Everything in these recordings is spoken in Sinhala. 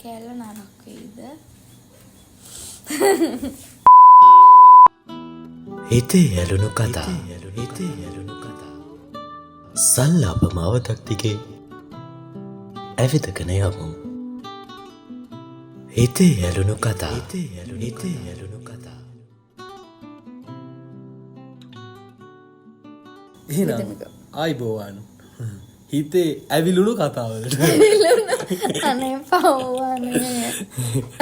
කෑල්ල නරක් වෙයිද? හිතේ ඇලුණු කතා සල්ලාප මාවතක් දිගේ ඇවිදගෙන යමු. හිතේ ඇලුණු කතා එහෙනම් ආයිබෝවන් හිතේ ඇවිලුණු කතාවලට අනේ පව්වනේ.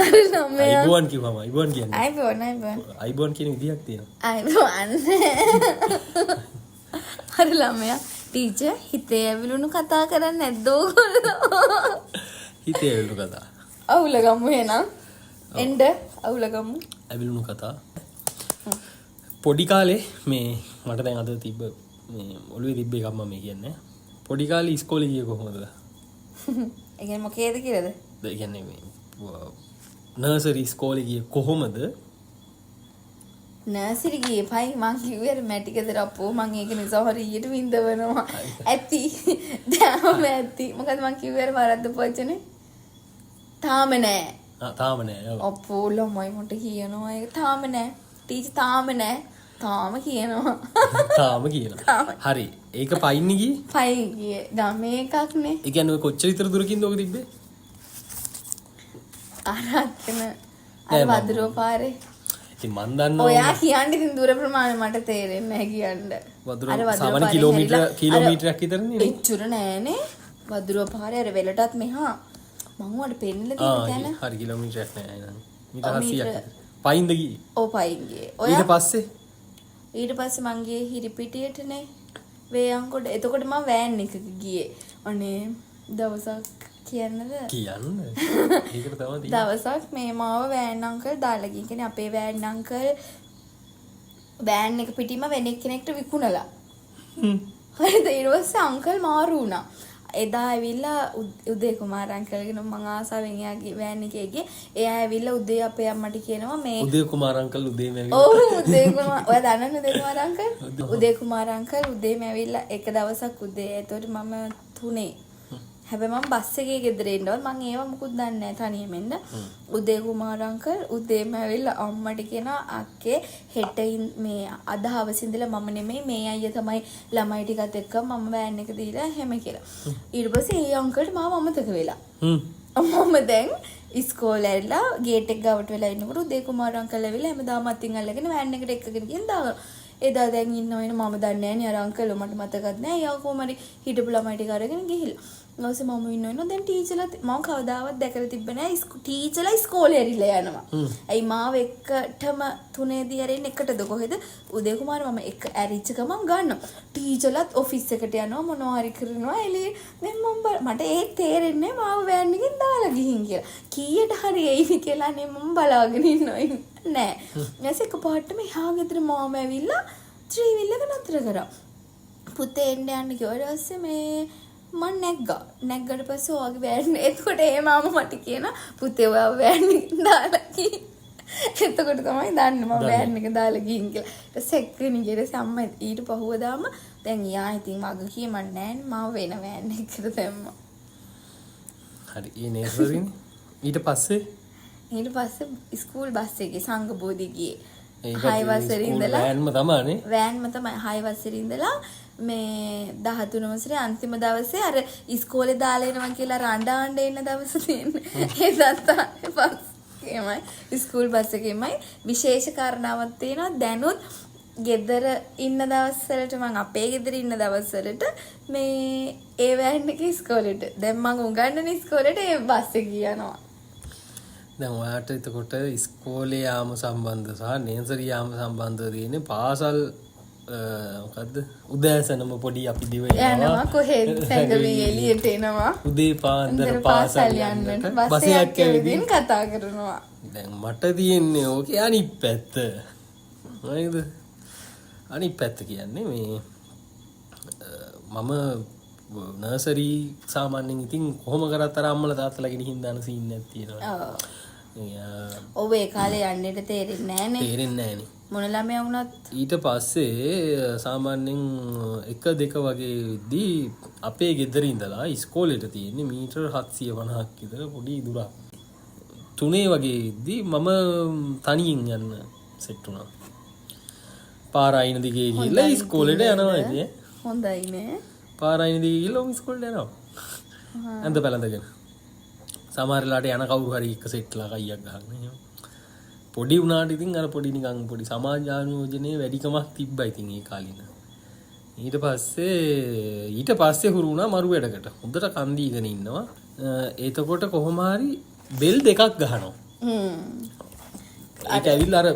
අර ළමයා අයිබෝවන් කිව්වම අයිබෝවන් කියන්නේ අයිබෝන් අයිබෝවන් කියන විදියක් තියෙනවා. අයිබෝන්. අර ළමයා ටීචර් හිතේ ඇවිලුණු කතා කරන්නේ නැද්ද ඕගොල්ලෝ? හිතේ ඇවිලුණු කතා අවුල ගමු එහෙනම්. එන්න අවුල ගමු. ඇවිලුණු කතා පොඩි කාලේ මේ මට දැන් අද තිබ්බ මේ ඔළුවේ තිබ්බ එකක් මම කියන්නේ. පොඩි කාලේ ඉස්කෝලේ ගියේ කොහොමද? ඒ කියන්නේ මොකේද කියලාද? ඒ කියන්නේ මේ නර්සරි ඉස්කෝලේ ගියේ කොහොමද? නර්සරි ගියේ පයි මං කිව්වේ අර මැටිකද රප්පෝ මං ඒක නිසා හරියට විඳවනවා. ඇති. දැන් ඇති. මොකද මං කිව්වේ අර වරද්ද පොච්චනේ. තාම නෑ. තාම නෑ. අපෝ ළමයි මට කියනවා ඒක තාම නෑ. ටීචර් තාම නෑ. තාම කියනවා. තාම කියනවා. හරි. ඒක පයින් ගියේ? පයි ගියේ. ගමේ එකක් නේ. ඒ කියන්නේ ඔය කොච්චර විතර දුරකින්ද ඔක තිබ්බේ? අරක්කන අර වදුරෝ පාරේ. ඉතින් මන් දන්නවා ඔයා කියන්නේ ඉතින් දුර ප්‍රමාණය මට තේරෙන්නේ නැහැ කියන්න. වදුර සාමාන්‍ය කිලෝමීටරයක් විතරනේ. එච්චර නෑනේ. වදුරෝ පාරේ අර වෙලටත් මෙහා මම උඩ පෙන්නලා තියෙන තැන. හරි කිලෝමීටරයක් නෑ නේද? මීටර 80ක්. පයින්ද ගියේ? ඔව් පයින් ගියේ. ඔයා ඊට පස්සේ මං ගියේ හිරිපිටියටනේ. වේයන්කොට. එතකොට මම වෑන් එකක ගියේ. අනේ දවසක් කියන්නද? කියන්න. ඒකට තමයි දවසක් මේ මාව වෑන් අංකල් දාලා ගිහින්. කියන්නේ අපේ වෑන් අංකල් වෑන් එක පිටින්ම වෙන එක්කෙනෙක්ට විකුණලා. හරිද? ඊට පස්සේ අංකල් මාරු වුණා. එදා ඇවිල්ලා උදේ කුමාර අංකල්ගෙන මං ආසාවෙන් එයාගේ වෑන් එකේ ගියේ. එයා ඇවිල්ලා උදේ අපේ අම්මට කියනවා මේ උදේ කුමාර අංකල් උදේම ඇවිල්ලා. ඔව් උදේ කුමාර ඔයා දන්නවද උදේ කුමාර අංකල්? උදේ කුමාර අංකල් උදේම ඇවිල්ලා එක දවසක් උදේ. ඒතකොට මම 3. හැබැයි මම බස් එකේ ගෙදර එන්නවල මං ඒව මුකුත් දන්නේ නැහැ තනියම එන්න. උදේ කුමාර අංකල් උදේම ඇවිල්ලා අම්මට කියනවා අක්කේ හෙට මේ අද හවස ඉඳලා මම නෙමෙයි මේ අයියා තමයි ළමයි ටිකත් එක්ක මම වෑන් එක දීලා හැම කියලා. ඊට පස්සේ ඒ අංකල්ට මාව අමතක වෙලා. මම දැන් ඉස්කෝලේ ඇවිල්ලා ගේට් එක ගාවට වෙලා ඉන්නකොට උදේ කුමාර අංකල් ඇවිල්ලා හැමදාම අතින් අල්ලගෙන වෑන් එකට එක්කගෙන ගිහින් දානවා. එදා දැන් ඉන්නවනේ මම දන්නේ නැහැ නේ අර අංකල් මට මතකත් නැහැ. එයා කොහමරි හිටපු ළමයි ටික අරගෙන ගිහිල්ලා. ඊළඟට මම ඉන්නවනේ දැන් ටීචර්ලා මම කවදාවත් දැකලා තිබ්බේ නැහැ ටීචර්ලා ඉස්කෝලේ ඇරිලා යනවා. ඇයි මාව එකටම 3 දී ඇරෙන්නේ එකටද කොහෙද? උදේ කුමාර මම එක ඇරිච්ච ගමන් ගන්නවා. ටීචර්ලාත් ඔෆිස් එකට යනවා මොනවා හරි කරනවා එළියේ. දැන් මට ඒ තේරෙන්නේ මාව වෑන් එකෙන් දාලා ගිහින් කියලා. කීයට හරි එයිද කියලා නේ මම බලාගෙන ඉන්නවා. නෑ. ඊට එකපාරට මෙහා ගෙදර මාම ඇවිල්ලා ත්‍රිවිල් එක නතර කරා. පුතේ එන්න යන්න කිව්වා. ඊට පස්සේ මේ මම නැග්ගා. නැග්ගට පස්සේ ඔයාගේ වෑන් එතකොට ඒ මාම මට කියන පුතේ ඔයා වෑන් එක දාලා ගිහින්. එතකොට තමයි දන්නේ මම වෑන් එක දාලා ගිහින් කියලා. ඊට සෙක්කෙනි ඊට අම්මා ඊට පහුවදාම දැන් යා ඉතින් මග කියමන් නෑනේ මාව වෙන වෑන් එකකට දැම්මා. හරි ඒ නේසරිනේ. ඊට පස්සේ ස්කූල් බස් එකේ සංඝ බෝධි ගියේ. ඒක 6 වසරේ ඉඳලා වෑන්ම තමයිනේ. වෑන්ම තමයි 6 වසරේ ඉඳලා මේ 13 වසරේ අන්තිම දවසේ අර ඉස්කෝලේ දාලා එනවා කියලා අර අඬ එන දවස තියෙන්නේ. ඒ දත්තානේ බස් එකේමයි ඉස්කූල් බස් එකේමයි විශේෂ කාරණාවක් තියෙනවා. දැනුත් ගෙදර ඉන්න දවස්වලට මම අපේ ගෙදර ඉන්න දවස්වලට මේ ඒ වෑන් එකේ ඉස්කෝලේට දැන් මම උගන්නන ඉස්කෝලේට ඒ බස් එකේ යනවා. දැන් ඔයාට එතකොට ඉස්කෝලේ යාම සම්බන්ධ සහ නර්සරි යාම සම්බන්ධව තියෙන්නේ පාසල් මොකද්ද උදෑසනම පොඩි අපි දිව යනවා කොහෙද සැඟවි එළියට එනවා උදේ පාන්දර පාසල් යන්නට බස් එකක් ඇවිදින් කතා කරනවා. දැන් මට තියෙන්නේ ඕකේ අනිත් පැත්ත. හරිද? අනිත් පැත්ත කියන්නේ මේ මම නර්සරි සාමාන්‍යයෙන් ඉතින් කොහොම කරත් අර අම්මලා තාත්තලා ගෙනිහින් දාන සීන් එකක් තියෙනවා. ඔව් ඒ කාලේ යන්නේට තේරෙන්නේ නැහනේ. තේරෙන්නේ නැහනේ. මොන ළමයා වුණත් ඊට පස්සේ සාමාන්‍යයෙන් 1 2 වගේදී අපේ ගෙදර ඉඳලා ඉස්කෝලේට තියෙන්නේ මීටර් 750ක් විතර පොඩි දුරක්. 3 වගේදී මම තනියෙන් යන්න සෙට් වුණා. පාර අයින දිගේ ගිහිල්ලා ඉස්කෝලේට යනවා ඉතින්. හොඳයි නේ. පාර අයින දිගේ ගිහිල්ලා ඉස්කෝලේට යනවා. ඇඳ පැළඳගෙන. සමහර වෙලාවට යන කවුරු හරි එක සෙට්ලා කයියක් ගහන්න එහෙම. පොඩි වුණාට ඉතින් අර පොඩි නිකන් පොඩි සමාජානුයෝජනයේ වැඩිකමක් තිබ්බා ඉතින් ඒ කාලින. ඊට පස්සේ හුරු වුණා මරු වැඩකට. හොඳට කන් දීගෙන ඉන්නවා. එතකොට කොහොම හරි බෙල් දෙකක් ගහනවා. ඒක ඇවිල්ලා අර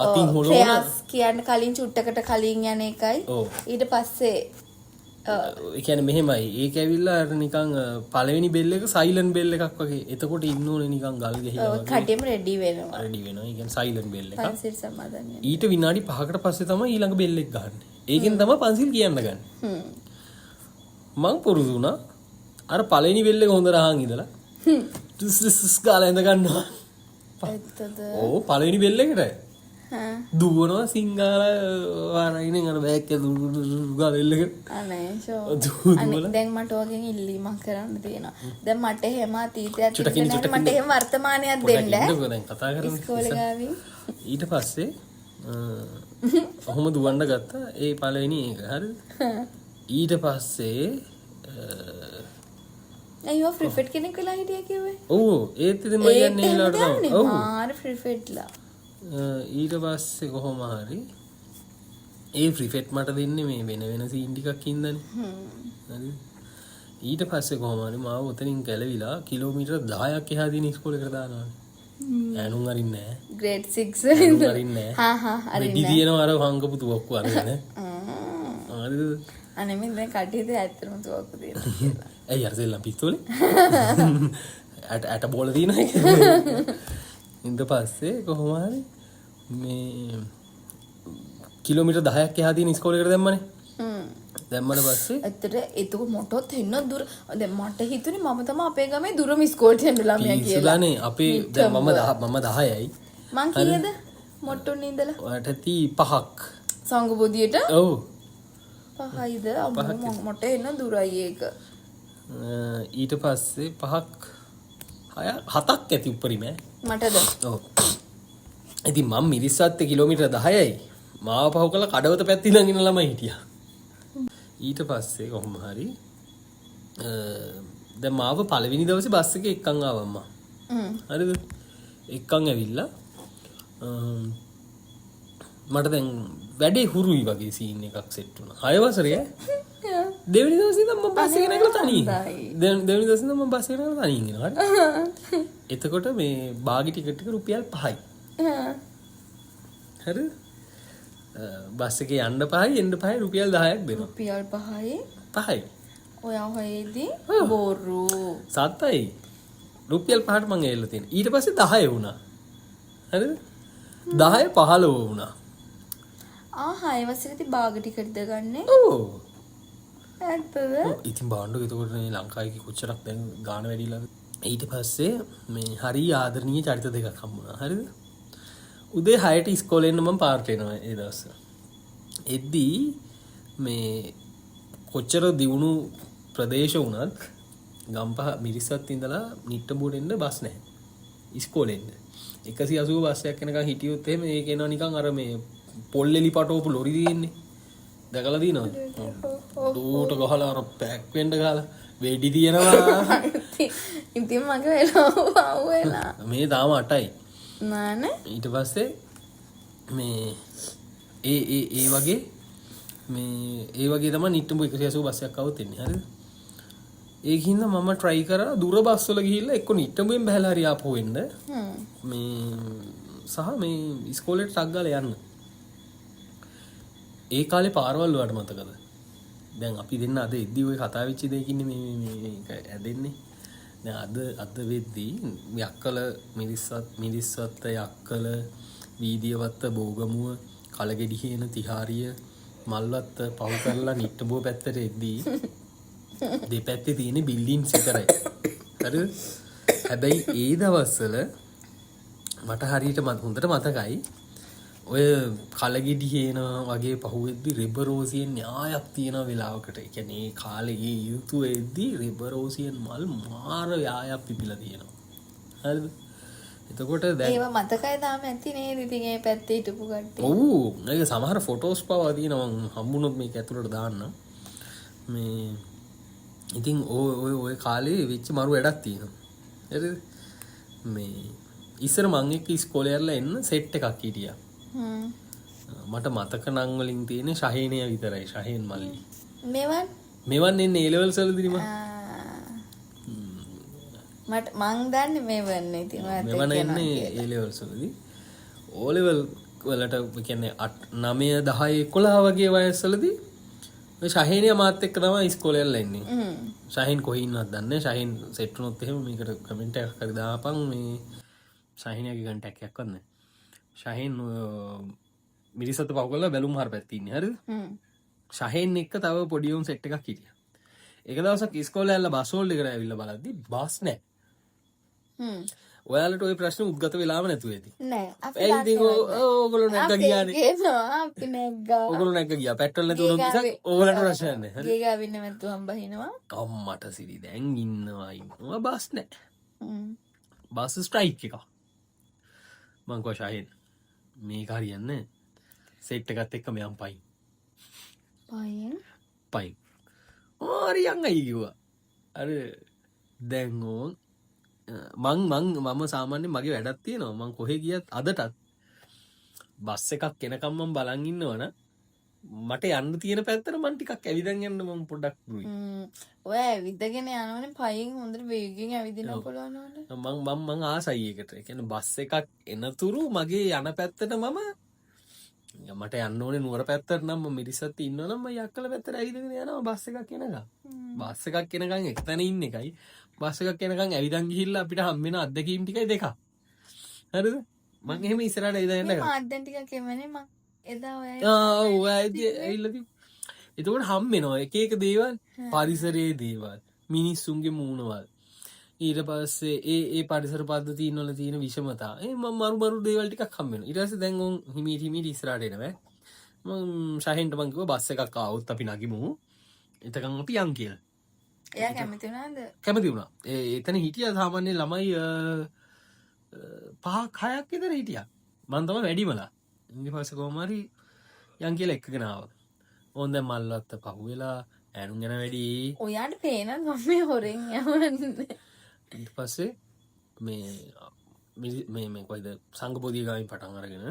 අතින් හොලවන ප්‍රයාස් කියන්න කලින් චුට්ටකට කලින් යන එකයි. ඊට පස්සේ ඒ කියන්නේ මෙහෙමයි. ඒක ඇවිල්ලා අර නිකන් පළවෙනි බෙල් එක සයිලන්ට් බෙල් එකක් වගේ. එතකොට ඉන්න ඕනේ නිකන් ගල් ගහලා වගේ. කටෙම රෙඩි වෙනවා. රෙඩි වෙනවා. ඒ කියන්නේ සයිලන්ට් බෙල් එකක්. පන්සිල් සමාදන් වෙනවා. ඊට විනාඩි 5කට පස්සේ තමයි ඊළඟ බෙල් එක ගහන්නේ. ඒකෙන් තමයි පන්සිල් කියන්න ගන්න. මං පුරුදු වුණා. අර පළවෙනි බෙල් එක හොඳ රහන් ඉඳලා ටිස් ගාලා ඉඳ ගන්නවා. ඇත්තද? ඕ පළවෙනි බෙල් එකට. දුවනවා සිංහල වාරයිනේ අර බෑග් එක ගාලා බෙල් එක. අනේ ෂෝ. අනේ දැන් මට වගේ ඉල්ලීමක් කරන්න තියෙනවා. දැන් මට එහෙම අතීතයක් තිබුණේ මට එහෙම වර්තමානයක් දෙන්න. දැන් කතා කරමු. ඉස්කෝලේ ගාවින්. ඊට පස්සේ ඔහොම දුවන්න ගත්තා ඒ පළවෙනි එක. හරිද? ඊට පස්සේ අයියෝ ෆ්‍රිෆෙට් කෙනෙක් වෙලා හිටියා කිව්වේ. ඔව් ඒත් ඉතින් මම යන්නේ ඒලාට. ඔව්. මාර ෆ්‍රිෆෙට්ලා. ඊට පස්සේ කොහොම හරි ඒ ෆ්‍රිෆෙට් මට දෙන්නේ මේ වෙන සීන් ටිකක් ඉඳන්නේ. හරිද? ඊට පස්සේ කොහොම හරි මාව උතනින් ගැලවිලා කිලෝමීටර් 10ක් එහා දින ඉස්කෝලේකට දානවා. ඈනුම් අරින්නේ නැහැ. ග්‍රේඩ් 6 ඈනුම් අරින්නේ නැහැ. හා අරින්නේ. රෙඩි තියෙනවා අර හංගපු තුවක්කු අරගෙන. හරිද? අනේ මම දැන් කට්ටියද ඇත්තටම තුවක්කු දෙනවා කියලා. ඇයි අර සෙල්ලම් පිස්තෝලේ? ඇට බෝල තියෙනවා ඒක. ඊට පස්සේ කොහොම හරි මේ කිලෝමීටර් 10ක් එහා තියෙන ඉස්කෝලේකට දැම්මනේ. දැම්මම පස්සේ ඇත්තට ඒක මොටොත් එන්න දුර. දැන් මට හිතුනේ මම තමයි අපේ ගමේ දුරම ඉස්කෝලේට යන්න ළමයා කියලා. ඉස්සලානේ අපේ දැන් මම 10යි. මං කීයද? මොට්ටුන්නේ ඉඳලා. ඔයාට ඇති 5ක්. සංගබෝධියට? ඔව්. 5යිද? අම්මෝ මට එන්න දුරයි ඒක. ඊට පස්සේ 5ක් 7ක් ඇති උඩරිම ඈ. මටද? ඔව්. ඉතින් මම මිරිස්සත් කිලෝමීටර් 10යි. මාව පහු කළා කඩවත පැත්තේ ඉඳන් ඉන්න ළමයි හිටියා. ඊට පස්සේ කොහොම හරි දැන් මාව පළවෙනි දවසේ බස් එකේ එක්කන් ආවා අම්මා. හරිද? එක්කන් ඇවිල්ලා මට දැන් වැඩේ හුරුයි වගේ සීන් එකක් සෙට් වුණා. 6 වසරේ ඈ. දෙවෙනි දවසේ ඉඳන් මම බස් එකේ නැගලා තනියෙන්. දෙවෙනි දවසේ ඉඳන් මම බස් එකේ නැගලා තනියෙන් එනවා. හරි? එතකොට මේ බාගි ටිකට් එක රුපියල් 5යි. හරි? බස් එකේ යන්න 5යි එන්න 5යි රුපියල් 10ක් දෙනවා. රුපියල් 5යි. 5යි. ඔයා හොයේදී බොරු. 7යි. රුපියල් 5ට මං එල්ල තියෙන. ඊට පස්සේ 10 වුණා. හරිද? 10 15 වුණා. 6 වසරේදී බාග ටිකට්ද ගන්නෙ? ඔව්. ඇත්තද? ඉතින් බාණ්ඩෝ එතකොට මේ ලංකාවේ කොච්චරක් දැන් ගාන වැඩිලාද? ඊට පස්සේ මේ හරි ආදරණීය චරිත දෙකක් හම්බුණා. හරිද? උදේ 6ට ඉස්කෝලේ එන්න මම පාර්ට වෙනවා ඒ දවස්. එද්දී මේ කොච්චර දියුණු ප්‍රදේශ වුණත් ගම්පහ මිරිස්සත් ඉඳලා නිට්ටඹුවට එන්න බස් නැහැ. ඉස්කෝලේ එන්න. 180 බස් එකක් යනකම් හිටියොත් එහෙම ඒක එනවා නිකන් අර මේ පොල්ලෙලි පටවපු ලොරි තියෙන්නේ. දැකලා තියෙනවද? දූට ගහලා අර පැක් වෙන්න ගහලා වෙඩි තියනවා. ඉතින් මගේ වෙලා මේ තාම 8යි. නෑනේ. ඊට පස්සේ මේ ඒ වගේ තමයි නිට්ටඹු 180 බස් එකක් આવුත් එන්නේ. හරිද? ඒකින්ද මම try කරා දුර බස් වල ගිහිල්ලා එක්ක නිට්ටඹුෙන් බහැලා හරි ආපහු එන්න. මේ සහ මේ ඉස්කෝලේට ටක් ගාලා යන්න. ඒ කාලේ පාරවල් වලට මතකද? දැන් අපි දෙන්න අද එද්දි ඔය කතා වෙච්ච දෙයකින්නේ මේ ඇදෙන්නේ. දැන් අද වෙද්දී යක්කල මිරිස්සත් යක්කල වීදියවත්ත බෝගමුව කලගෙඩිහේන තිහාරිය මල්වත්ත පහු කරලා නිට්ටඹුව පැත්තට එද්දී දෙපැත්තේ තියෙන බිල්ඩින්ස් විතරයි. හරිද? හැබැයි ඒ දවස්වල මට හරියට හොඳට මතකයි ඔය කලගෙඩිහේන වගේ පහුවෙද්දී රිබරෝසියන් න්‍යායක් තියෙන වෙලාවකට. ඒ කියන්නේ ඒ කාලේ ඍතුවේදී රිබරෝසියන් මල් මාර යායක් පිපිලා තියෙනවා. හරිද? එතකොට දැන් ඒව මතකයි තාම ඇති නේද? ඉතින් ඒ පැත්තේ හිටපු කට්ටිය. ඔව් ඒක සමහර ෆොටෝස් පවා තියෙනවා මං හම්බුනොත් මේක ඇතුළට දාන්න මේ ඉතින් ඔය කාලේ වෙච්ච මරු වැඩක් තියෙනවා හරිද මේ ඉස්සර මං එක්ක ඉස්කෝලේ යරලා එන්න සෙට් එකක් හිටියා මට මතක නම් වලින් තියෙන්නේ ශහේනය විතරයි ශහේන් මල්ලි මෙවන් එන්නේ A levels වලදීම මට මං දන්නේ මෙවන්න ඉතින් මෙවන එන්නේ A levels වලදී O level වලට කියන්නේ 9 10 11 වගේ වයස්වලදී ඔය ශහේනිය මාත් එක්ක තමයි ඉස්කෝලේ යලා ඉන්නේ. ශහීන් කොහේ ඉන්නවද දන්නේ නැහැ. ශහීන් සෙට් වුණොත් එහෙම මේකට කමෙන්ට් එකක් හරි දාපන් මේ ශහීනියගේ කන්ටැක්ට් එකක් වන්න. ශහීන් මිරිසත පව කරලා බැලුම් හර පැත්තේ ඉන්නේ හරිද? ශහීන් එක්ක තව පොඩි උන් සෙට් එකක් හිටියා. එක දවසක් ඉස්කෝලේ යලා බස් හෝල්ඩ් එකට ඇවිල්ලා බලද්දි බස් නැහැ. ඔයාලට ওই ප්‍රශ්න උද්ගත වෙලාම නැතුව ඇති. නෑ. ඒ ඉතින් ඕගොල්ලෝ නැග්ගා ගියානේ. අපි නැග්ගා. ඕගොල්ලෝ නැග්ගා ගියා. පෙට්‍රල් නැතුව උනොත් නිසා ඕගොල්ලන්ට ප්‍රශ්නයක් නැහැ. හරි. ගේ ගාවින්න මැත්තු හම්බහිනවා. අම්මට සිරි දැන් ඉන්නවා බස් නැහැ. බස් ස්ට්‍රයික් එක. මං කෝ ශාහින් මේක හරියන්නේ සෙට් එකත් එක්ක මෙයන් පයින්. පයින්. හරියන් අය කිව්වා. අර දැන් ඕන් මම සාමාන්‍යයෙන් මගේ වැඩක් තියෙනවා මං කොහෙ ගියත් අදටත් බස් එකක් එනකම් මම බලන් ඉන්නවනම් මට යන්න තියෙන පැත්තට මං ටිකක් ඇවිදන් යන්න මං පොඩ්ඩක් දුයි. ඔය ඇවිදගෙන යනවනේ පයින් හොඳට වේගෙන් ඇවිදින්න පුළුවන් වුණා. මං ආසයි ඒකට. ඒ කියන්නේ බස් එකක් එනතුරු මගේ යන පැත්තට මට යන්න ඕනේ නුවර පැත්තට නම් මම මිරිසත් ඉන්නවනම් මම යක්කල පැත්තට ඇවිදගෙන යනවා බස් එකක් එනකම්. බස් එකක් එනකම් එක්තැන ඉන්න එකයි බස් එකක් එනකම් ඇවිදන් ගිහිල්ලා අපිට හම් වෙන අත්දැකීම් ටිකයි දෙකක්. හරිද? මං එහෙම ඉස්සරහට ඇවිදන් යන්න ගත්තා. මම අත්දැකීම් ටිකක් එමනේ මං එදා ඔය ඇවිල්ලා තිබ්බ. එතකොට හම් වෙනවා එක එක දේවල් පරිසරයේ දේවල් මිනිස්සුන්ගේ මූණවල් ඊට පස්සේ ඒ පරිසර පද්ධතීන් වල තියෙන විෂමතා මරු දේවල් ටිකක් හම් වෙනවා. ඊට පස්සේ දැන් උන් හිමීට ඉස්සරහට එනවා. මම ශාහින්ට මං කිව්වා බස් එකක් ආවොත් අපි නගිමු. එතකන් අපි යන් කියලා. එයා කැමති වුණාද? කැමති වුණා. එතන හිටියා සාමාන්‍ය ළමයි 5ක් 6ක් විතර හිටියා. මං තමයි වැඩිමලා. ඊට පස්සේ කොහොම හරි යන් කියලා එක්කගෙන ආවා. ඕන් දැන් මල්ලත් පහුවෙලා ඈනුන් යන වැඩි. ඔයාට පේනද මම මේ හොරෙන් යවන්නේ? ඊට පස්සේ මේ කොයිද සංඝබෝධිය ගාමින් පටන් අරගෙන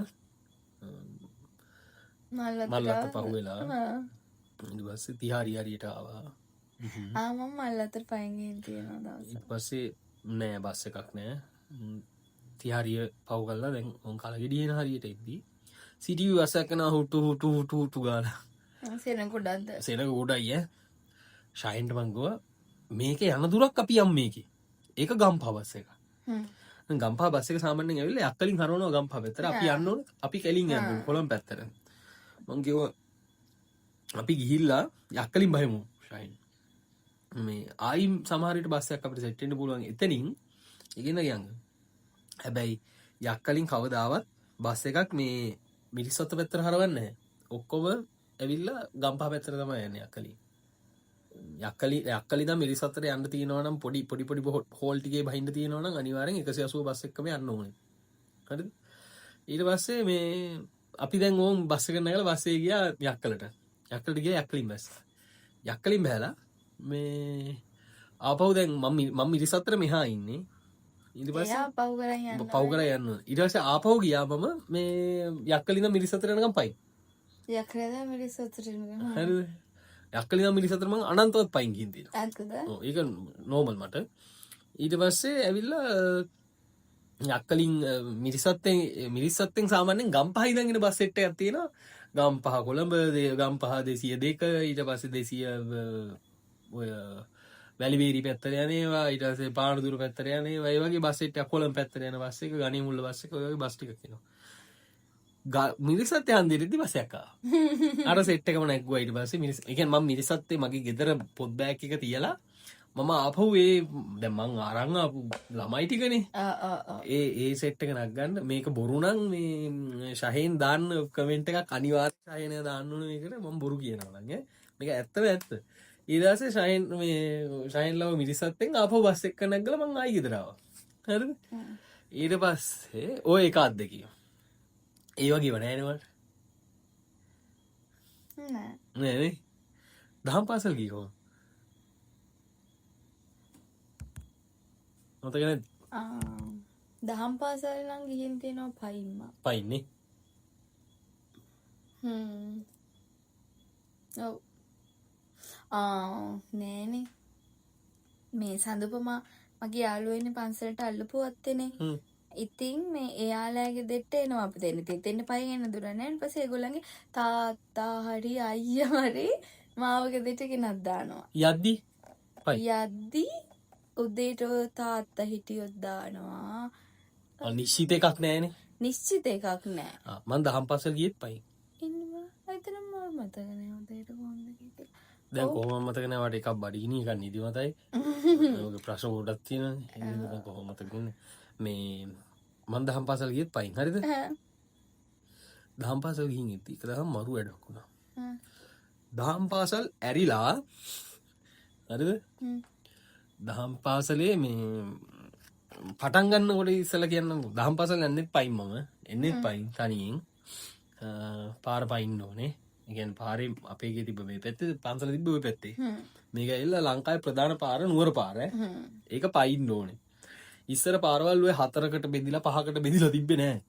මල්ලත් පහුවෙලා ඊට පස්සේ තිහාරි හරියට ආවා. මම මල්ලතට පයින් ගිහින් තියෙනවා දවස්. ඊට පස්සේ නෑ බස් එකක් නෑ. තිහාරිය පහු කළා දැන් උන් කලගෙඩියන හරියට ඉද්දි සිටි බස් එකක් නා හුටු ගාලා. සෙනඟ ගොඩක්ද? සෙනඟ ගොඩයි ඈ. ශාහින්ට මං ගියා මේකේ යන දුරක් අපි යම් මේකේ. ඒක ගම්පහ බස් එක. ගම්පහ බස් එක සාමාන්‍යයෙන් ඇවිල්ලා යක්කලින් හරවනවා ගම්පහ පැත්තට. අපි යන්න ඕනේ. අපි කැලින් යන්න ඕනේ කොළඹ පැත්තට. මං කිව්වා අපි ගිහිල්ලා යක්කලින් බහිමු ශාහින්. මේ ආයි සමහර විට බස් එකක් අපිට සෙට් වෙන්න පුළුවන් එතනින් ඉගෙන ගියන්. හැබැයි යක්කලින් කවදාවත් බස් එකක් මේ මිරිසොත්ත පැත්තට හරවන්නේ නැහැ. ඔක්කොම ඇවිල්ලා ගම්පහ පැත්තට තමයි යන්නේ යක්කලින්. යක්කලි දා මිරිසත්තට යන්න තියෙනවා නම් පොඩි හෝල් ටිකේ බහින්න තියෙනවා නම් අනිවාර්යෙන් 180 බස් එකකම යන්න ඕනේ. හරිද? ඊට පස්සේ මේ අපි දැන් ඕම් බස් එක නැගලා බස් එකේ ගියා යක්කලට. යක්කලට ගියා යක්කලින් බස්. යක්කලින් බහැලා මේ ආපහු දැන් මම මිරිසත්තට මෙහා ඉන්නේ. ඊට පස්සේ එයා පව් කරන් යන්න. ඊට පස්සේ ආපහු ගියා මම මේ යක්කලින් මිරිසත්තට යනකම් පයි. යක්කලද මිරිසත්තට යනකම්. හරිද? යක්කලින් මිරිසත්තට මම අනන්තවත් පයින් ගිහින් තියෙනවා. ඇත්තද? ඔව් ඒක නෝමල් මට. ඊට පස්සේ ඇවිල්ලා යක්කලින් මිරිසත්තෙන් සාමාන්‍යයෙන් ගම්පහ ඉඳන් එන බස් සෙට් එකක් තියෙනවා. ගම්පහ කොළඹ ගම්පහ 202 ඊට පස්සේ 200 ඔය වැලිවේරි පැත්තට යන ඒවා ඊට පස්සේ පානදුර පැත්තට යන ඒවා ඒ වගේ බස් සෙට් එකක් කොළඹ පැත්තට යන බස් එක ගණේ මුල්ල බස් එක ඔය වගේ බස් ටිකක් එනවා. මිරිසත් යන් දෙරෙද්දි බස් එකක් ආවා. අර සෙට් එකම නැග්ගුවා ඊට පස්සේ ඒ කියන්නේ මම මිරිසත්තේ මගේ ගෙදර පොත් බෑග් එක තියලා මම ආපහු දැන් මං අරන් ආපු ළමයි ටිකනේ. ඒ සෙට් එක නගන්න මේක බොරු නම් මේ ශහේන් දාන්න කමෙන්ට් එකක් අනිවාර්යයෙන් ශහේන දාන්න ඕනේ මේකට මම බොරු කියනවා නම් මේක ඇත්තම ඇත්ත. ඊට පස්සේ ශහේන් ලව මිරිසත්තෙන් ආපහු බස් එක නැග්ගලා මං ආයි ගෙදර ආවා. හරිද? ඊට පස්සේ ඔය එක අද්දකිය ඒ වගේ වනෑනවට නෑ. නෑනේ දහම් පාසල් ගියෝ මතකන දහම් පාසල් නම් ගිහින් තියෙනවා පයින්ම. පයින්නේ ඔව්. නෑනේ. මේ සඳුපමා මගේ යාළුවෙන්නේ පන්සලට අල්ලපු වත්තේනේ. ඉතින් මේ එයාලගේ දෙට එනවා අපි දෙන්න. දෙන්න පයින් එන දුර නෑ. ඊට පස්සේ ඒගොල්ලන්ගේ තාත්තා හරි අයියා හරි මාව ගෙදරට ගෙනත් දානවා. යද්දි පයි යද්දි උදේට තාත්තා හිටියොත් දානවා. නිශ්චිත එකක් නෑනේ. නිශ්චිත එකක් නෑ. මං දහම් පාසල් ගියෙත් පයි. ඉන්නවා. එතන මම මතක නෑ උදේට කොහොමද කියලා. දැන් කොහොම මතක නෑ වට එකක් බඩගිනි එකක් නිදි මතයි. ඔය ප්‍රශ්න ගොඩක් තියෙනවා. ඒක කොහොම මතක ඉන්නේ. මේ මං දහම් පාසල් ගියෙත් පයින් හරිද? දහම් පාසල් ගිහින් ඉති එක දහම් මරු වැඩක් වුණා. දහම් පාසල් ඇරිලා හරිද? දහම් පාසලේ මේ පටන් ගන්නකොට ඉස්සලා කියන්න දහම් පාසල් යන්නෙත් පයින් මම එන්නෙත් පයින් තනියෙන් පාර පයින්න ඕනේ. ඒ කියන්නේ පාරේ අපේ ගේ තිබ්බ මේ පැත්තේ පන්සල තිබ්බ ওই පැත්තේ. මේක එල්ල ලංකාවේ ප්‍රධාන පාර නුවර පාර. ඒක පයින්න ඕනේ. ඉස්සර පාරවල් ඔය 4කට බෙදිලා 5කට බෙදිලා තිබ්බේ නෑ.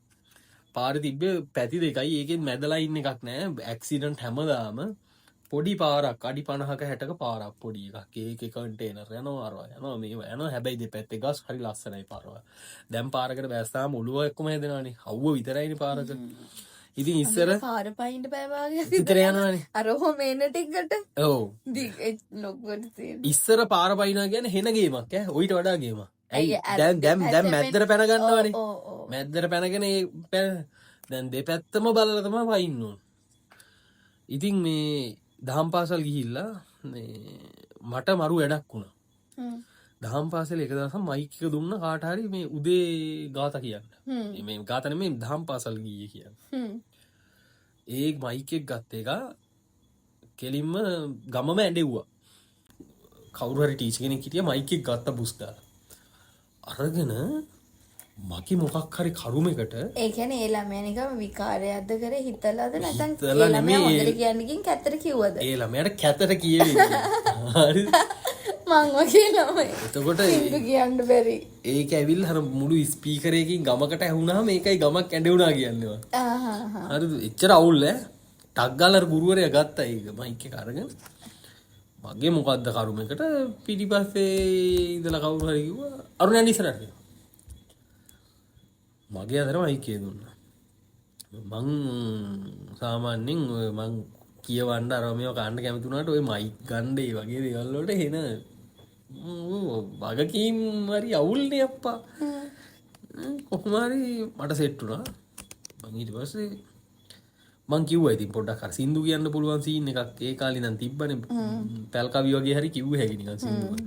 පාරේ තිබ්බේ පැති දෙකයි. ඒකෙන් මැදලා ඉන්න එකක් නෑ. ඇක්සිඩන්ට් හැමදාම පොඩි පාරක් අඩි 50ක 60ක පාරක් පොඩි එකක්. ඒකේ කන්ටේනර් යනවා අරවා යනවා මේවා යනවා. හැබැයි දෙපැත්තේ ගස් හරි ලස්සනයි පාරවල්. දැන් පාරකට බැස්සාම ඔළුව එක්කම හැදෙනවානේ. අවුව විතරයිනේ පාරක. ඉතින් ඉස්සර පාර පයින්ට බෑ වාගේ විතර යනවානේ. අර ඔහොම එන ටිකට ඔව්. ලොක්වට තියෙන. ඉස්සර පාර පයින්නවා කියන්නේ හෙන ගේමක් ඈ. ඔයිට වඩා ගේමක්. ඇයි දැන් මැද්දට පැන ගන්නවානේ. මැද්දට පැනගෙන දැන් දෙපැත්තම බලලා තමයි පයින්න ඕන. ඉතින් මේ දහම් පාසල් ගිහිල්ලා මේ මට මරු වැඩක් වුණා. දහම් පාසලේ එක දවසක් මයික් එක දුන්න කාට හරි මේ උදේ ගාථා කියන්න. මේ ගාථා නෙමෙයි දහම් පාසල් ගියේ කියන්නේ. ඒ මයික් එක ගත්ත එක කෙලින්ම ගමම ඇඬෙව්වා. කවුරු හරි ටීචර් කෙනෙක් හිටියා මයික් එක ගත්ත බුස් දාලා. අරගෙන මගේ මොකක් හරි කරුමකට ඒ කියන්නේ ඒ ළමයා නිකන් විකාරයක්ද කරේ හිතලාද නැත්නම් හිතලා ඒ ළමයා නෙමෙයි. හොඳට කියන්නේ කින් කැතට කිව්වද ඒ ළමයාට කැතට කියෙවි. හරි. මං වගේ ළමයි එතකොට සින්දු කියන්න බැරි ඒක ඇවිල්ලා අර මුළු ස්පීකර් එකකින් ගමකට ඇහුණාම ඒකයි ගමක් ඇඬුණා කියන්නේවා. හරිද? එච්චර අවුල් ඈ. ටක් ගාලා ගුරුවරයා ගත්තා ඒක මයික් එක අරගෙන. මගේ මොකද්ද කරුමකට පිටිපස්සේ ඉඳලා කවුරු හරි කිව්වා අරුණ යන්න ඉස්සරහට කියලා. මගේ අතර මයික් එක දුන්නා. මං සාමාන්‍යයෙන් ඔය මං කියවන්න අර මේව කන්න කැමති වුණාට ඔය මයික් ගන්න ඒ වගේ දේවල් වලට එන වගකීම් හරි අවුල්නේ අප්පා. කොහොම හරි මට සෙට් වුණා. මං ඊට පස්සේ මං කිව්වා ඉතින් පොඩ්ඩක් අර සින්දු කියන්න පුළුවන් සීන් එකක් ඒ කාලේ නම් තිබ්බනේ. පැල් කවි වගේ හරි කිව්ව හැකි නිකන් සින්දුවක්.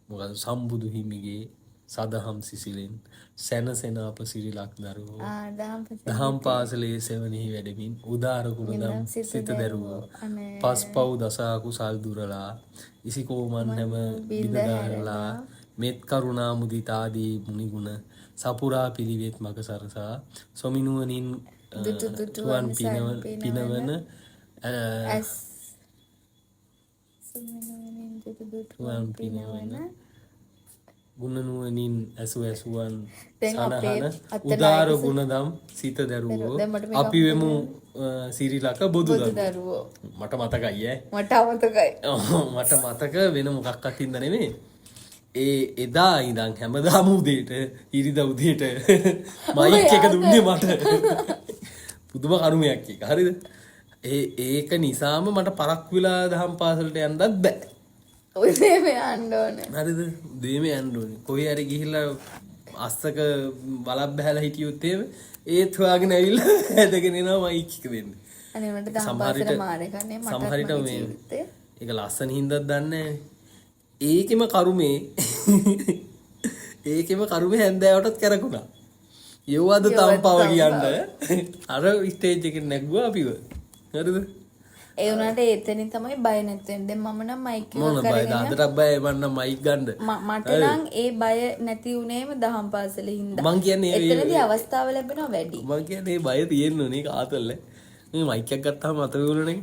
මොකද සම්බුදු හිමිගේ සදහම් සිසිලෙන් සැනසෙන අප සිරිලක් දරුවෝ දහම් පාසලේ සෙවණෙහි වැඩමින් උදාර ගුණදම් සිත දැරුවෝ පස්පව් දසා කුසල් දුරලා ඉසිකෝමන් හැම බිඳදාරලා මෙත් කරුණා මුදිතාදී මුනිගුණ සපුරා පිළිවෙත් මග සරසා සොමිනුවනින් තුවන් පිනවන තුවන් පිනවන ගුණනුවනින් ඇසු ඇසුවන් සනහන උදාර ගුණදම් සිත දැරුවෝ අපි වෙමු සිරිලක බොදු දරුවෝ. මට මතකයි ඈ. මට මතක වෙන මොකක්වත් හින්දා නෙමෙයි. ඒ එදා ඉඳන් හැමදාම උදේට ඉරිදා උදේට මයික් එක දුන්නේ මට. පුදුම කරුමයක් එක. හරිද? ඒක නිසාම මට පරක් වෙලා දහම් පාසලට යන්නත් බෑ. උදේම යන්න ඕනේ. හරිද? උදේම යන්න ඕනේ. කොහේ හරි ගිහිල්ලා අස්සක බලක් බහැලා හිටියොත් එහෙම ඒත් හොයාගෙන ඇවිල්ලා ඇදගෙන එනවා මයික් එක දෙන්න. අනේ මට දහම් පාසල මාරේ කන්නේ මට සමහරිට මේ ඒක ලස්සන හින්දාත් දන්නේ නැහැ. ඒකෙම කරුමේ හැන්දෑවටත් කරකුණා. යෝවද තම්පාව කියන්න අර ස්ටේජ් එකෙන් නැග්ගුවා අපිව. හරිද? ඒ වුණාට එතනින් තමයි බය නැති වෙන්නේ. මම නම් මයික් මොන එක බයද? කරගෙන අදටත් බයයි මන්න මයික් ගන්න. මට නම් ඒ බය නැති උනේම දහම් පාසලේ හින්දා. මං කියන්නේ එතනදී අවස්ථාව ලැබෙනවා වැඩි. මං කියන්නේ බය තියෙන්න ඕනේ කාතල්ල. මේ මයික් එකක් ගත්තාම අත වුණනේ.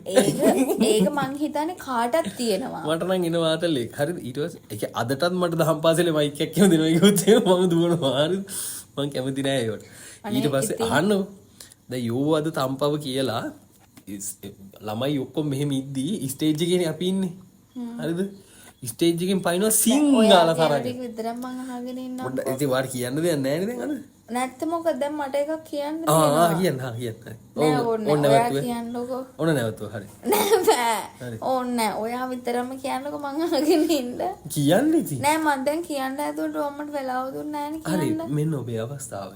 ඒක මං හිතන්නේ කාටත් තියෙනවා. මට නම් එන වාතල්ලේ. හරිද? ඊට පස්සේ ඒක අදටත් මට දහම් පාසලේ මයික් එකක් කියව දෙනවා කිව්වොත් මම දුවනවා. හරිද? මං කැමති නෑ ඒකට. ඊට පස්සේ අහන්නෝ. දැන් යෝ අද තම්පව කියලා ළමයි ඔක්කොම මෙහෙම ඉද්දී ස්ටේජ් එකේනේ අපි ඉන්නේ. හරිද? ස්ටේජ් එකෙන් පයින්නවා සිංගාලා තරග. ඒක විතරක් මං අහගෙන ඉන්නවා. පොඩ්ඩක් ඉතින් වාර කියන්න දෙයක් නැහැ නේද දැන් අද? නැත්නම් මොකද දැන් මට එකක් කියන්න කියන්න. නෑ ඕන්න ඔයා කියන්නකෝ. ඕන නැවතුව හරි. නෑ බෑ. ඕන්න ඔයා විතරම කියන්නකෝ මං අහගෙන ඉන්න. කියන්න ඉතින්. නෑ මං දැන් කියන්න හැදුවට ඔම්මට වෙලාව දුන්නේ නෑනේ හරි කියන්න. මෙන්න ඔබේ අවස්ථාව.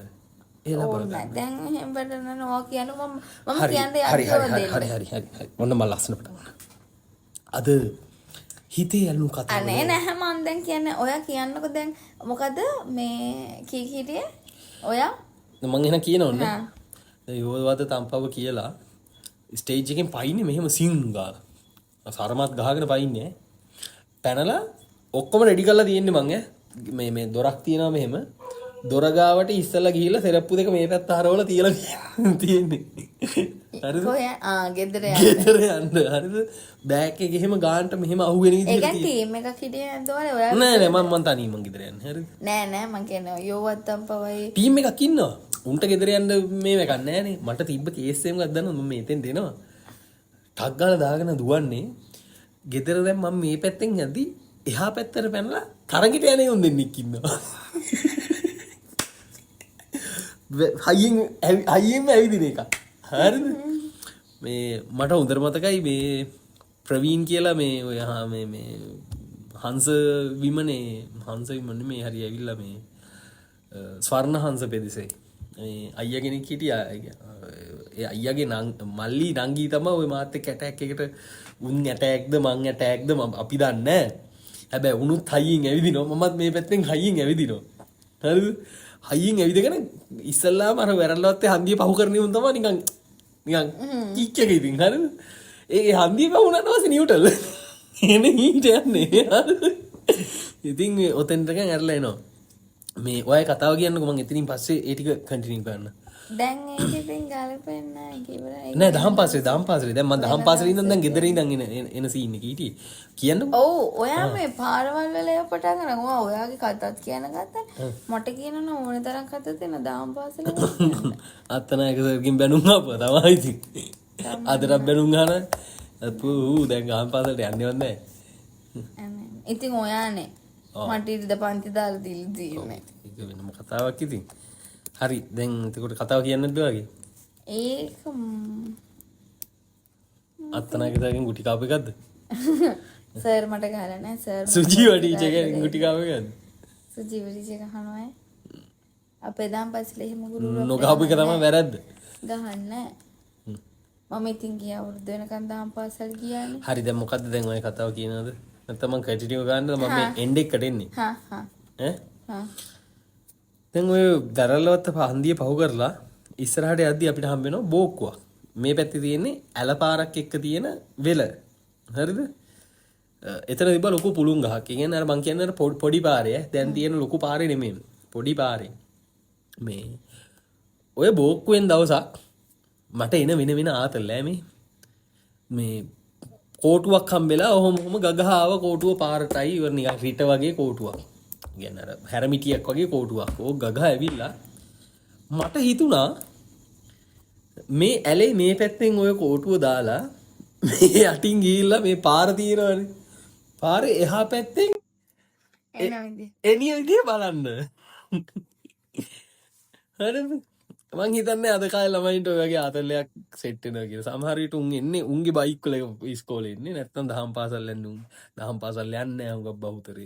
ඒලා බලන්න. දැන් එහෙම බඩන නෝ කියන මම හරි කියන්න හරි යන්නේ හරි. ඔන්න මම ලස්සන පටන් ගන්නවා. අද හිතේ ඇලුණු කතාව. අනේ නැහැ මං දැන් කියන්නේ ඔයා කියන්නකෝ දැන් මොකද මේ කී කීටියේ ඔයා මං එහෙනම් කියනවන්නේ. දැන් යෝවද තම්පව කියලා ස්ටේජ් එකෙන් පයින්නේ මෙහෙම සිංගාලා. සරමත් ගහගෙන පයින්නේ. පැනලා ඔක්කොම රෙඩි කරලා තියෙන්නේ මං මේ දොරක් තියනවා මෙහෙම. දොර ගාවට ඉස්සලා ගිහිල්ලා සෙරප්පු දෙක මේ පැත්ත හරවලා තියලා තියෙන්නේ. හරිද? කොහේ ගෙදර යන්න. ගෙදර යන්න. හරිද? බෑග් එක එහෙම ගානට මෙහෙම අහුවෙන විදිහට ඒකන් ටීම් එකක් හිටියේ නැද්ද ඔයාලා? ඔයා නෑ මම තනියම ගෙදර යන්නේ. හරිද? නෑ මං කියන්නේ යෝවත්තම් පවයි ටීම් එකක් ඉන්නවා. උන්ට ගෙදර යන්න මේ එකක් නෑනේ. මට තිබ්බ කේස් එකක් දන්නවද මම මෙතෙන් දෙනවා. ටක් ගාලා දාගෙන දුවන්නේ. ගෙදර දැන් මම මේ පැත්තෙන් යද්දි එහා පැත්තට පැනලා තරගෙට යන්නේ උන් දෙන්නෙක් ඉන්නවා. හයියෙන් ඇවිදින එක. හරිද? මේ මට හොඳට මතකයි මේ ප්‍රවීන් කියලා මේ ඔය මේ හංස විමනේ මේ හරි ඇවිල්ලා මේ ස්වර්ණ හංස පෙදෙසේ මේ අයියා කෙනෙක් හිටියා. ඒ අයියාගේ මල්ලි නංගී තමයි ওই මාත් එක්ක ඇටැක් එකට උන් ඇටැක්ද මං ඇටැක්ද අපි දන්නේ නැහැ. හැබැයි උනුත් හයියෙන් ඇවිදිනවා. මමත් මේ පැත්තෙන් හයියෙන් ඇවිදිනවා. හරිද? හයියෙන් ඇවිදගෙන ඉස්සල්ලාම අර වැරල්ලවත්තේ හන්දිය පහු කරන්නේ උන් තමයි නිකන් කික් එක ඉතින් හරිද? ඒ හන්දිය පහු වුණාට පස්සේ නියුටල් එනේ ඊට යන්නේ. ඉතින් ඔතෙන්ටකන් ඇරලා එනවා. මේ ඔය කතාව කියන්නකෝ මම එතනින් පස්සේ ඒ ටික කන්ටිනියු කරන්න. දැන් ඒක ඉතින් ගලපෙන්නේ නැහැ කිව්වරයි. නෑ දහම් පාසලේ දැන් මම දහම් පාසලේ ඉඳන් දැන් ගෙදර ඉඳන් එන සීන් එක හිටියේ. කියන්නකෝ. ඔව් ඔයා මේ පාරවල් වල පටන් ගන්න ඔයාගේ කතාත් කියන ගත්තා. මට කියනවා ඕන තරම් කතා තියෙන දාම් පාසලේ. අත්තන එකකින් බැනුම් ආපුවා තමයි ඉතින්. අදට බැනුම් ගන්න. අප්පු දැන් ගහම් පාසලට යන්නේවත් නැහැ. ඉතින් ඔයානේ මට ඉරිද පන්ති දාලා තියෙන්නේ. ඒක වෙනම කතාවක් ඉතින්. හරි දැන් එතකොට කතාව කියන්නද වගේ? ඒක අත්තනාගේදාගෙන් ගුටි කාපු එකක්ද? සර් මට ගහලා නැහැ සර්. සුජීව ටීචර් ගෙන් ගුටි කාපු එකක්ද? සුජීව ටීචර් ගහනවා. අපේ දාම් පස්සේ එහෙම ගුරුවරු නොගහපු එක තමයි වැරද්ද. ගහන්නේ. මම ඉතින් ගියා වෘද්ධ වෙනකන් දාම් පාසල් ගියානේ. හරි දැන් මොකද්ද දැන් ඔය කතාව කියනවද? නැත්නම් මම කන්ටිනියු ගන්නද මම මේ එන්ඩ් එකට එන්නේ. ඈ? දැන් ඔය දරලවත්ත හන්දිය පහු කරලා ඉස්සරහට යද්දි අපිට හම්බ වෙනවා බෝක්කුවක්. මේ පැත්තේ තියෙන්නේ ඇලපාරක් එක්ක තියෙන වෙල. හරිද? එතන තිබ්බ ලොකු පුළුන් ගහක්. ඒ කියන්නේ අර මං කියන්නේ අර පොඩි පාරේ දැන් තියෙන ලොකු පාරේ නෙමෙයි. පොඩි පාරේ. මේ ඔය බෝක්කුවෙන් දවසක් මට එන වෙන ආතල්ලා මේ කෝටුවක් හම්බෙලා ඔහොම ගගහාව කෝටුව පාරටයි ඉවර නිකන් රිට වගේ කෝටුවක්. කියන්නේ අර හැරමිටියක් වගේ කෝටුවක්. ඕක ගගහ ඇවිල්ලා මට හිතුණා මේ ඇලේ මේ පැත්තෙන් ඔය කෝටුව දාලා මේ යටින් ගිහිල්ලා මේ පාර තියෙනවනේ. පාරේ එහා පැත්තෙන් එනිය විදිය බලන්න. හරිද? මං හිතන්නේ අද කාලේ ළමයින්ට ඔය වගේ ආතල්ලයක් සෙට් වෙනවා කියලා. සමහර විට උන් එන්නේ උන්ගේ බයික් වල ඉස්කෝලේ එන්නේ නැත්නම් දහම් පාසල් යන්නේ උන්. දහම් පාසල් යන්නේ නැහැ උගක් බහුතරය.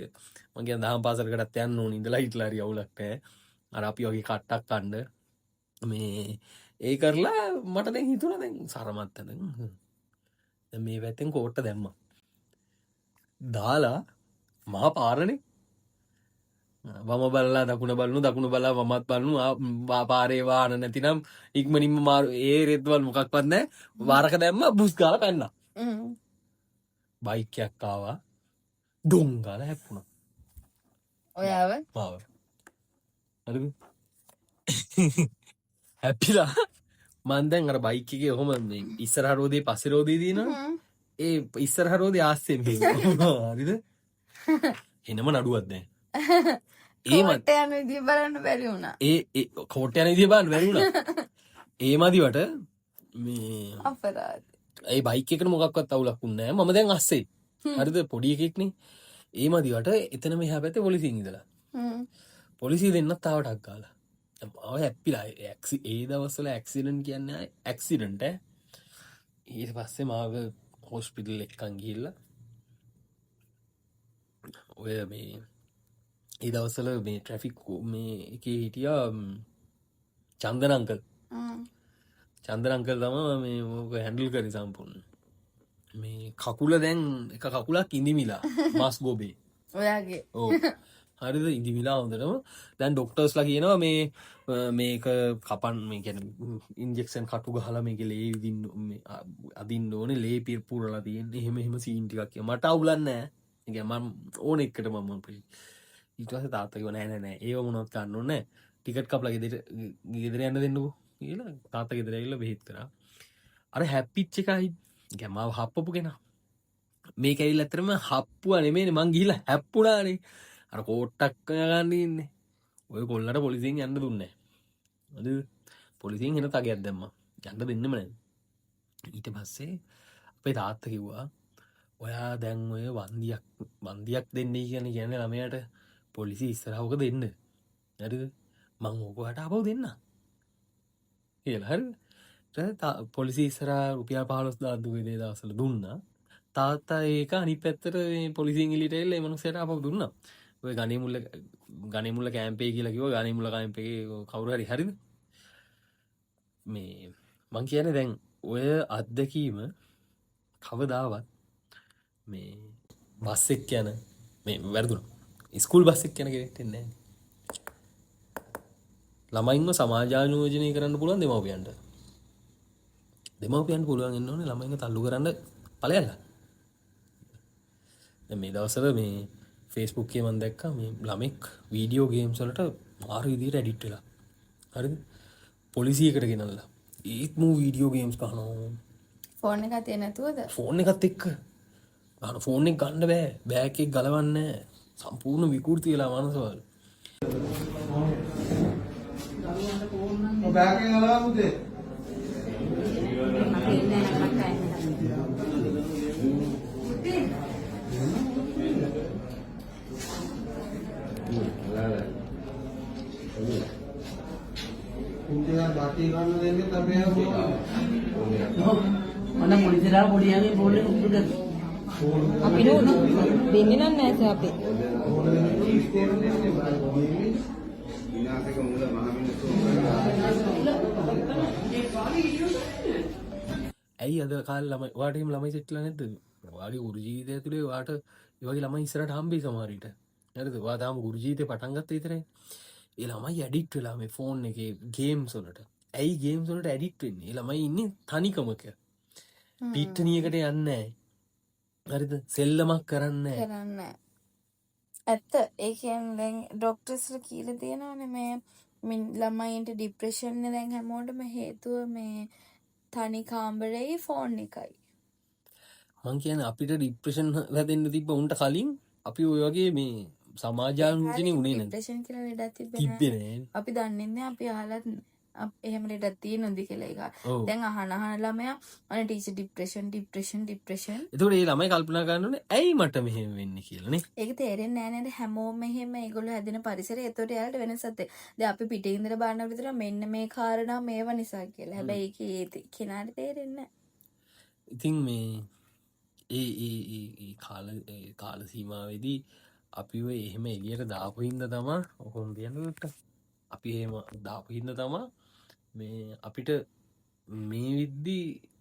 මං කියන දහම් පාසලකටත් යන්න ඕනේ ඉඳලා හිටලා හරි අවුලක් නැහැ. අර අපි වගේ කට්ටක් කන්න මේ ඒ කරලා මට දැන් හිතුණා දැන් සරමත් දැන් මේ පැත්තෙන් කෝට්ට දැම්මා. දාලා මහා පාරනේ වම බලලා දකුණ දකුණ බලලා වමත් බලනු පාරේ වාහන නැතිනම් ඉක්මනින්ම මාරු ඒ රෙද්වල් මොකක්වත් නැහැ. වාරක දැම්ම බුස් ගාලා පැන්නා. බයික්යක් ආවා ඩොං ගාලා හැප්පුණා ඔයාව මාව හරිද හැපිලා මන් දැන් අර බයික් එකේ ඔහොම මේ ඉස්සරහ රෝදේ පස්සේ රෝදේ දිනනවා ඒ ඉස්සරහ රෝදේ ආස්සෙන් හරිද එනම නඩුවක් දැන් ඒ කොට යන විදිහ බලන්න බැරි වුණා. ඒ කෝට යන විදිහ බලන්න බැරි වුණා ඒ මදිවට මේ අපරාධ. ඒ බයික් එකට මොකක්වත් අවුලක් වුණේ නැහැ මම දැන් අස්සේ හරිද පොඩි එකෙක්නේ ඒ මදිවට එතන මෙහා පැත්තේ පොලිසියෙන් ඉඳලා පොලිසිය දෙන්නත් ආවටක් ගාලා ආව හැප්පිලා ඒ දවස්වල ඇක්සිඩන්ට් කියන්නේ ඇක්සිඩන්ට් ඊට පස්සේ මාව හොස්පිටල් එකකන් ගිහිල්ලා ඔය මේ ඒ දවස්වල මේ ට්‍රැෆික් මේ එකේ හිටියා චන්දන අංකල් චන්දන අංකල් තමයි මේ ඕක හැන්ඩල් කරේ සම්පූර්ණ මේ කකුල දැන් එක කකුලක් ඉඳිමිලා මාස් ගෝබේ ඔයාගේ. ඔව් හරිද ඉඳිමිලා හොඳටම දැන් ඩොක්ටර්ස්ලා කියනවා මේ මේක කපන් මේ කියන්නේ ඉන්ජෙක්ෂන් කටු ගහලා මේක ලේ විදින්න මේ අදින්න ඕනේ ලේ පුරලා තියෙන්නේ එහෙම සීන් ටිකක් කියනවා මට අවුලක් නැහැ ඒ කියන්නේ මම ඕන එකට මම ඊට පස්සේ තාත්තා කිව්වා නෑ නෑ නෑ ඒව මොනවත් ගන්න ඕනේ නෑ ටිකට් කපලා ගෙදර යන්න දෙන්නකෝ කියලා තාත්තා ගෙදර ඇවිල්ලා බෙහෙත් කරා අර හැප්පිච් එකයි කියන්නේ මාව හප්පපු කෙනා මේක ඇවිල්ලා ඇත්තටම හප්පුවා නෙමෙයිනේ මං ගිහිල්ලා හැප්පුණානේ අර කෝට්ටක් ගන්න ඉන්නේ ඔය කොල්ලට පොලිසියෙන් යන්න දුන්නේ නැහැ හරිද පොලිසියෙන් එන තගයක් දැම්මා යන්න දෙන්නෙම නැහැ ඊට පස්සේ අපේ තාත්තා කිව්වා ඔයා දැන් ඔය වන්දියක් දෙන්නේ කියන්නේ ළමයාට පොලිසි ඉස්සරහවක දෙන්න හරිද මං ඕක ඔයාට ආපහු දෙන්න කියලා හරිද පොලිසි ඉස්සරහ රුපියල් 15000 දුවේ ඒ දවස්වල දුන්නා තාත්තා ඒක අනිත් පැත්තට මේ පොලිසියෙන් එළියට එල්ල ඒ මනුස්සයාට ආපහු දුන්නා ඔය ගණේ මුල්ල කැම්පේ කියලා කිව්වා ගණේ මුල්ල කැම්පේ කවුරු හරි හරිද මේ මං කියන්නේ දැන් ඔය අත්දැකීම කවදාවත් මේ බස් එක යන මේ වැරදුනා ස්කූල් බස් එක යන කෙනෙක්ට එන්නේ නැහැ ළමයින්ව සමාජානුයෝජනය කරන්න පුළුවන් දෙමව්පියන්ට පුළුවන් වෙන්න ඕනේ ළමයින්ව තල්ලු කරන්න ඵලයල්ලා දැන් මේ දවස්වල මේ Facebook එකේ මම දැක්කා මේ ළමෙක් වීඩියෝ ගේම්ස් වලට මාර විදියට ඇඩික්ට් වෙලා හරිද පොලිසියකට ගෙනල්ලා ඒත් මූ වීඩියෝ ගේම්ස් ගහනවා ෆෝන් එකක් තිය නැතුවද? ෆෝන් එකත් එක්ක ගන්න ෆෝන් එක ගන්න බෑ බෑග් එක ගලවන්නේ සම්පූර්ණ විකෘති වෙලා මනසවල බෑග් එක ගලවලා පුතේ පුතේ බාටි ගන්න දෙන්නේ තමයි mana polisi dah boleh yang boleh udah අපි නෝ දෙන්නේ නැහැ සර් අපි. ඇයි අද කාලේ ළමයි ඔයාට එහෙම ළමයි සෙට්ලා නැද්ද? ඔයාගේ ගුරු ජීවිතය ඇතුලේ ඔයාට ඒ වගේ ළමයි ඉස්සරහට හම්බෙයි සමහර විට. හරිද? ඔයා තාම ගුරු ජීවිතේ පටන් ගත්ත විතරයි. ඒ ළමයි ඇඩික්ට් වෙලා මේ ෆෝන් එකේ ගේම්ස් වලට. ඇයි ගේම්ස් වලට ඇඩික්ට් වෙන්නේ? ඒ ළමයි ඉන්නේ තනිකමක. පිට්ටනියකට යන්නේ නැහැ. හරිද? සෙල්ලමක් කරන්නේ නැහැ. කරන්නේ ඇත්ත ඒ කියන්නේ දැන් ડોක්ටර්ස්ලා කියලා තියෙනවානේ මේ ළමයින්ට ડિප්‍රෙෂන් එක දැන් හැමෝටම හේතුව මේ තනි කාමරේ ෆෝන් එකයි. මං කියන්නේ අපිට ડિප්‍රෙෂන් හැදෙන්න තිබ්බ උන්ට කලින් අපි ඔය වගේ මේ සමාජානුජනේ උනේ නැද්ද? ડિප්‍රෙෂන් කියලා ලෙඩක් තිබ්බේ තිබ්බේ නෑ. අපි දන්නේ නැහැ අපි අහලත් එහෙම ලෙඩක් තියෙනවද කියලා ඒක. ඔව්. දැන් අහන ළමයා අනේ ටීචර් ડિප්‍රෙෂන්. එතකොට ඒ ළමයි කල්පනා කරනෝනේ ඇයි මට මෙහෙම වෙන්නේ කියලා නේ. ඒක තේරෙන්නේ නැහැ නේද හැමෝම එහෙම ඒගොල්ලෝ හැදෙන පරිසරය. ඒතකොට එයාලට වෙනසක් තියෙයි. දැන් අපි පිටින් ඉඳලා බලනකොට විතර මෙන්න මේ කාරණා මේව නිසා කියලා. හැබැයි ඒකේ කෙනාට තේරෙන්නේ නැහැ. ඉතින් මේ ඒ කාල සීමාවේදී අපි ඔය එහෙම එළියට දාපු හින්දා තමයි ඔකොන් කියනකොට අපි එහෙම දාපු හින්දා තමයි මේ අපිට මේ විද්දි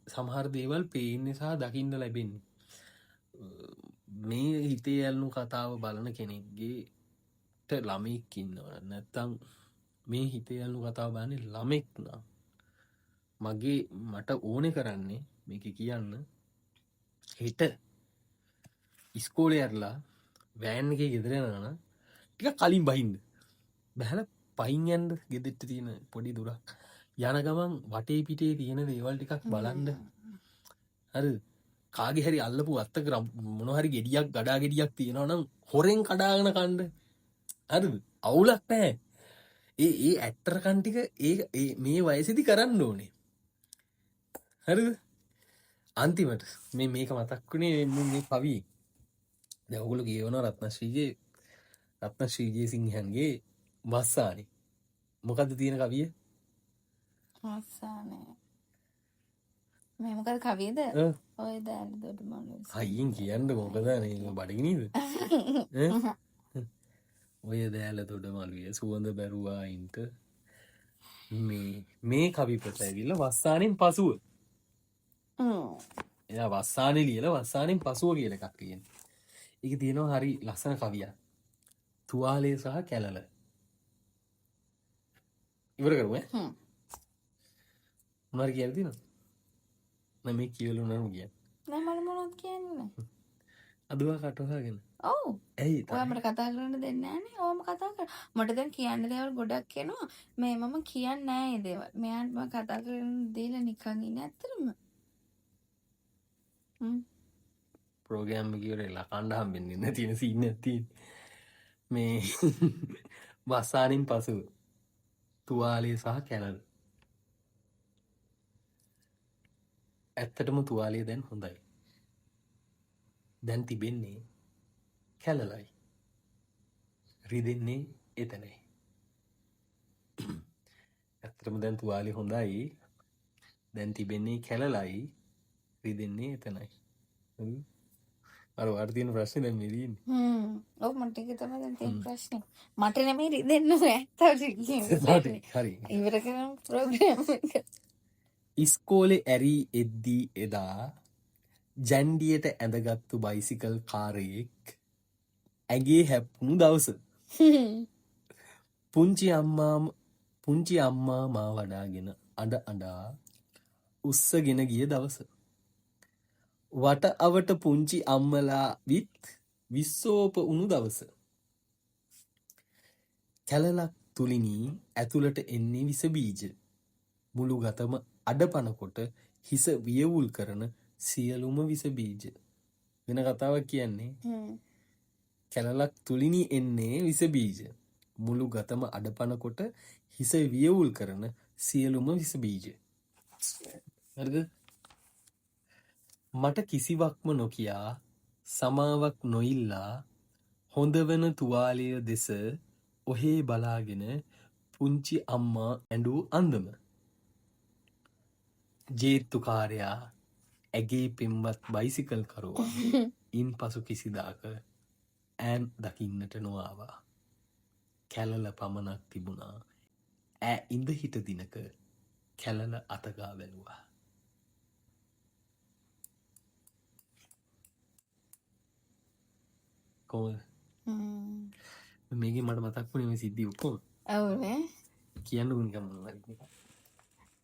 සමහර දේවල් පේන්නේ සහ දකින්න ලැබෙන්නේ. මේ හිතේ යල්නු කතාව බලන කෙනෙක්ගේට ළමෙක් ඉන්නවා නැත්තම් මේ හිතේ යල්නු කතාව බලන්නේ ළමෙක් නම් මට ඕනේ කරන්නේ මේක කියන්න හෙට ඉස්කෝලේ ඇරලා වෑන් එකේ ගෙදර යනවා ටික කලින් බහින්න බැහලා පයින් යන්න ගෙදෙට්ට තියෙන පොඩි දුරක් යන ගමන් වටේ පිටේ තියෙන දේවල් ටිකක් බලන්න හරි කාගේ හරි අල්ලපු අත්තක මොන හරි ගෙඩියක් ගඩා ගෙඩියක් තියෙනවා නම් හොරෙන් කඩාගෙන කන්න හරිද අවුලක් නැහැ ඒ ඇට්ටර කන් ටික ඒ මේ වයසේදී කරන්න ඕනේ හරිද අන්තිමට මේක මතක් වුණේ මේ කවියෙන් දැන් ඔයගොල්ලෝ කියවනවා රත්නශ්‍රී සිංහයන්ගේ වස්සානේ මොකද්ද තියෙන කවිය අවසානේ මේ මොකද කවියද ඔය දැල් දොඩ මලු අයියෙන් කියන්න මොකද නේ බඩගිනීද ඔය දෑල දොඩ මළුවේ සුවඳ බැරුවායින්ට මේ කවි පොත ඇවිල්ලා වස්සානෙන් පසුව එයා වස්සානේ ලියලා වස්සානෙන් පසුව කියලා එකක් තියෙනවා. ඒක තියෙනවා හරි ලස්සන කවියක්. තුවාලේ සහ කැලල. ඉවර කරමු ඈ. මොනවාරි කියලා තියෙනවද? මම මේ කියවලු නෑ කියන්නේ. නෑ මම මොනවද කියන්නේ? අදුවා කටවහගෙන. ඔව්. ඇයි? ඔයා මට කතා කරන්න දෙන්නේ නෑනේ. ඕම කතා කර. මට දැන් කියන්න දේවල් ගොඩක් එනවා. මේ මම කියන්නේ නෑ මේ දේවල්. මෙයාට මම කතා කරන්න දීලා නිකන් ඉන්නේ ඇත්තටම. ප්‍රෝග්‍රෑම් එක ඉවරලා කණ්ඩ හම්බෙන්නේ නැති තියෙන සීන් එකක් තියෙන්නේ. මේ වස්සානින් පසු තුවාලේ සහ කැලල. ඇත්තටම තුවාලේ දැන් හොඳයි. දැන් තිබෙන්නේ කැලලයි. රිදෙන්නේ එතනයි. ඇත්තටම දැන් තුවාලේ හොඳයි. දැන් තිබෙන්නේ කැලලයි. රිදෙන්නේ එතනයි. අර වාට තියෙන ප්‍රශ්නේ දැන් මේ තියෙන්නේ. ඔව් මට ඒක තමයි දැන් තියෙන ප්‍රශ්නේ. මට නෙමෙයි රිදෙන්න ඇත්තට හරි. ඉවර කරමු ප්‍රෝග්‍රෑම් එක. ඉස්කෝලේ ඇරී එද්දී එදා ජැන්ඩියට ඇඳගත්තු බයිසිකල් කාරයෙක් ඇගේ හැප්පුණු දවස. පුංචි අම්මා මා වඩාගෙන අඬ අඬා උස්සගෙන ගිය දවස. වට අවට පුංචි අම්මලා විස්සෝප උණු දවස. කැලලක් තුලිනී ඇතුළට එන්නේ විස බීජ. මුළු ගතම අඩපනකොට හිස වියවුල් කරන සියලුම විස බීජ. වෙන කතාවක් කියන්නේ කැලලක් තුලිනී එන්නේ විස බීජ. මුළු ගතම අඩපනකොට හිස වියවුල් කරන සියලුම විස බීජ. හරිද? මට කිසිවක්ම නොකියා සමාවක් නොඉල්ලා හොඳවන තුවාලය දෙස ඔහේ බලාගෙන පුංචි අම්මා ඇඬූ අන්දම. ජේත්තුකාරයා ඇගේ පෙම්වත් බයිසිකල් කරුවා ඉන් පසු කිසිදාක ඈන් දකින්නට නොආවා. කැලල පමණක් තිබුණා. ඈ ඉඳ හිට දිනක කැලල අතගා බැලුවා. කොහොමද? මේකෙන් මට මතක් වුණේ මේ සිද්ධි ඔක්කොම. ඔව්නේ. කියන්නකෝ නිකන් මොනවද?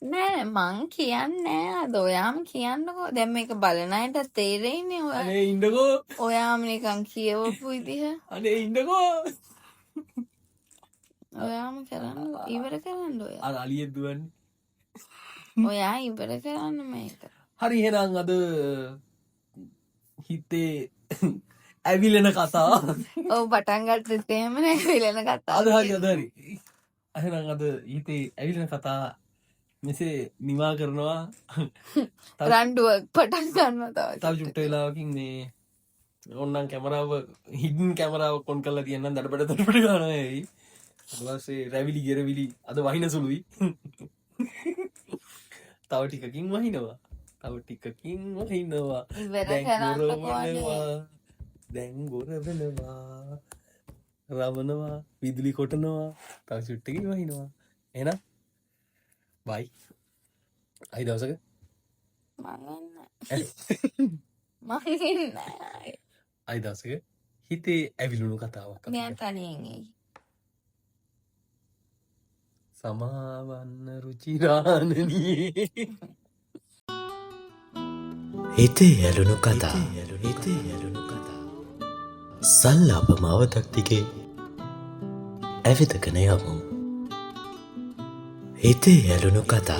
නෑ මං කියන්නේ අද ඔයාම කියන්නකෝ. දැන් මේක බලන අයට තේරෙන්නේ ඔයා. අනේ ඉන්නකෝ. ඔයාම නිකන් කියවපු විදිහ. අනේ ඉන්නකෝ. ඔයාම කරන්න ඉවර කරන්න ඔයා. අර අලියෙක් දුවන්නේ. ඔයා ඉවර කරන්න මේක. හරි එහෙනම් අද හිතේ ඇවිලෙන කතා. ඔව් පටන් ගත්තත් එහෙම නෑ විලන කතා. අද හරි. එහෙනම් අද හිතේ ඇවිලෙන කතා මෙසේ නිවා කරනවා. රණ්ඩුවක් පටන් ගන්නවා තව චුට්ට වෙලාවකින් මේ ඕන්නම් කැමරාව හිඩන් කැමරාව කොන් කරලා තියන්නම් දඩබඩ ගන්නවා එයි. ඊට පස්සේ රැවිලි ගෙරවිලි අද වහින සුළුයි. තව ටිකකින් වහිනවා. ඉවර කරන්නකෝ දැන් ගොරවනවා රවනවා විදුලි කොටනවා තව චුට්ටකින් වහිනවා. එහෙනම් බයි. අයි දවසක මං ඉන්නේ. අයි දවසක හිතේ ඇවිලුණු කතාවක්. මෙයා තනියෙන් එයි. සමාවන්න රුචිරානනී හිතේ ඇලුණු කතා සල්ලාප මාවතක් දිගේ ඇවිදගෙන යමු. හිතේ ඇලුණු කතා